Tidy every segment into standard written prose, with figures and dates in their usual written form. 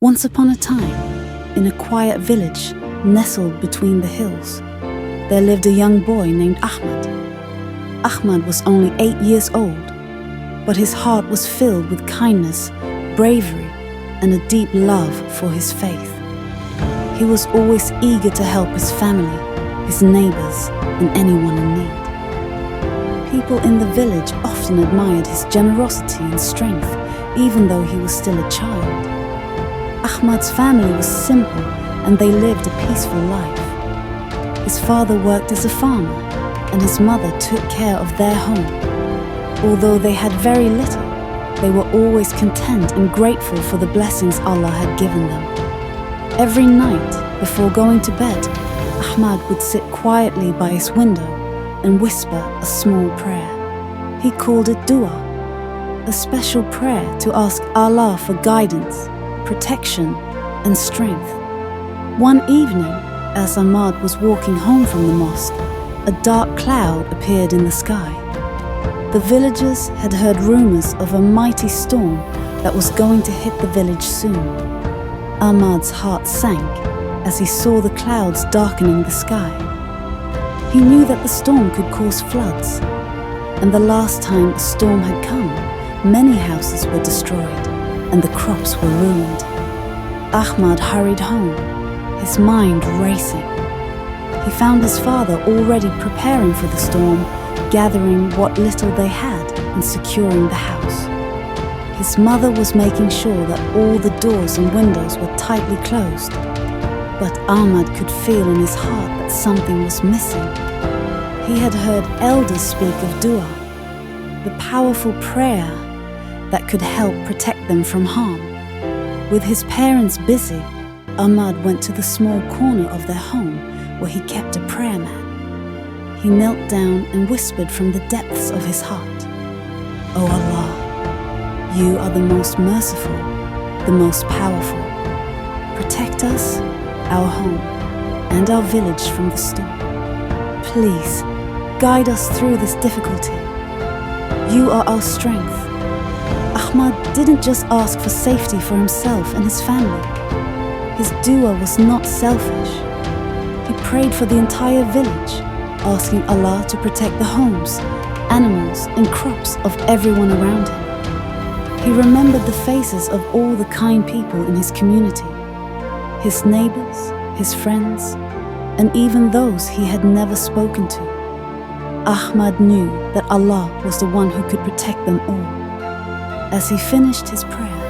Once upon a time, in a quiet village nestled between the hills, there lived a young boy named Ahmad. Ahmad was only 8 years old, but his heart was filled with kindness, bravery, and a deep love for his faith. He was always eager to help his family, his neighbors, and anyone in need. People in the village often admired his generosity and strength, even though he was still a child. Ahmad's family was simple, and they lived a peaceful life. His father worked as a farmer, and his mother took care of their home. Although they had very little, they were always content and grateful for the blessings Allah had given them. Every night, before going to bed, Ahmad would sit quietly by his window and whisper a small prayer. He called it dua, a special prayer to ask Allah for guidance, protection, and strength. One evening, as Ahmad was walking home from the mosque, a dark cloud appeared in the sky. The villagers had heard rumors of a mighty storm that was going to hit the village soon. Ahmad's heart sank as he saw the clouds darkening the sky. He knew that the storm could cause floods, and the last time a storm had come, many houses were destroyed and the crops were ruined. Ahmad hurried home, his mind racing. He found his father already preparing for the storm, gathering what little they had and securing the house. His mother was making sure that all the doors and windows were tightly closed. But Ahmad could feel in his heart that something was missing. He had heard elders speak of dua, the powerful prayer that could help protect them from harm. With his parents busy, Ahmad went to the small corner of their home where he kept a prayer mat. He knelt down and whispered from the depths of his heart, "O Allah, you are the most merciful, the most powerful. Protect us, our home, and our village from the storm. Please, guide us through this difficulty. You are our strength." Ahmad didn't just ask for safety for himself and his family. His dua was not selfish. He prayed for the entire village, asking Allah to protect the homes, animals, and crops of everyone around him. He remembered the faces of all the kind people in his community, his neighbors, his friends, and even those he had never spoken to. Ahmad knew that Allah was the one who could protect them all. As he finished his prayer,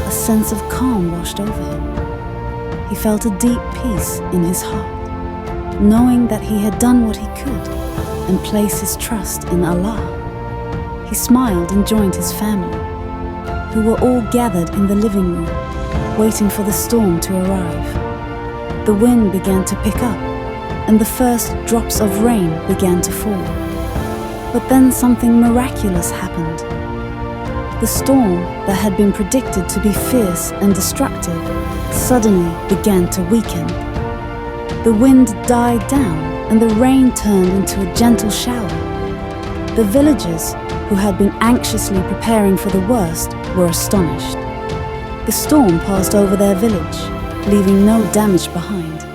a sense of calm washed over him. He felt a deep peace in his heart, knowing that he had done what he could and placed his trust in Allah. He smiled and joined his family, who were all gathered in the living room, waiting for the storm to arrive. The wind began to pick up, and the first drops of rain began to fall. But then something miraculous happened. The storm that had been predicted to be fierce and destructive suddenly began to weaken. The wind died down, and the rain turned into a gentle shower. The villagers, who had been anxiously preparing for the worst, were astonished. The storm passed over their village, leaving no damage behind.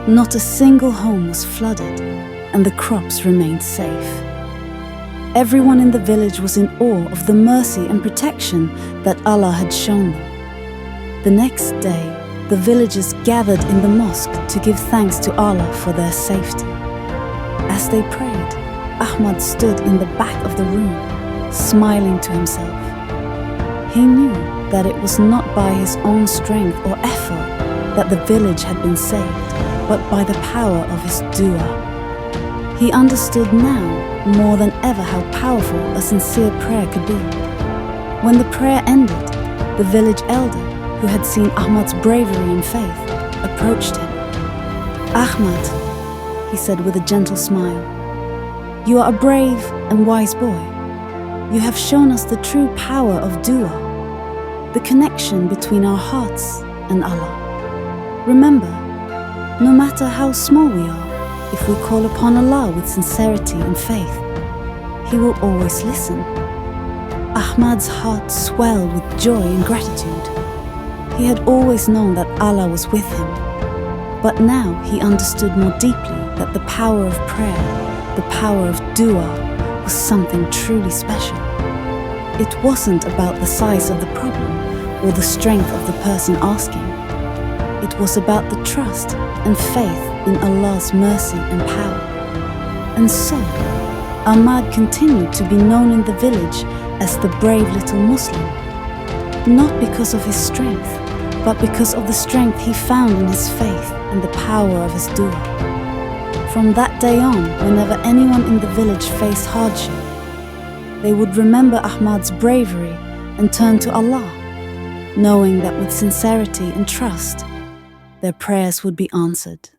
Not a single home was flooded, and the crops remained safe. Everyone in the village was in awe of the mercy and protection that Allah had shown them. The next day, the villagers gathered in the mosque to give thanks to Allah for their safety. As they prayed, Ahmad stood in the back of the room, smiling to himself. He knew that it was not by his own strength or effort that the village had been saved, but by the power of his dua. He understood now more than ever how powerful a sincere prayer could be. When the prayer ended, the village elder, who had seen Ahmad's bravery and faith, approached him. "Ahmad," he said with a gentle smile, "you are a brave and wise boy. You have shown us the true power of dua, the connection between our hearts and Allah. Remember, no matter how small we are, if we call upon Allah with sincerity and faith, He will always listen." Ahmad's heart swelled with joy and gratitude. He had always known that Allah was with him, but now he understood more deeply that the power of prayer, the power of dua, was something truly special. It wasn't about the size of the problem or the strength of the person asking. It was about the trust and faith in Allah's mercy and power. And so, Ahmad continued to be known in the village as the brave little Muslim, not because of his strength, but because of the strength he found in his faith and the power of his dua. From that day on, whenever anyone in the village faced hardship, they would remember Ahmad's bravery and turn to Allah, knowing that with sincerity and trust, their prayers would be answered.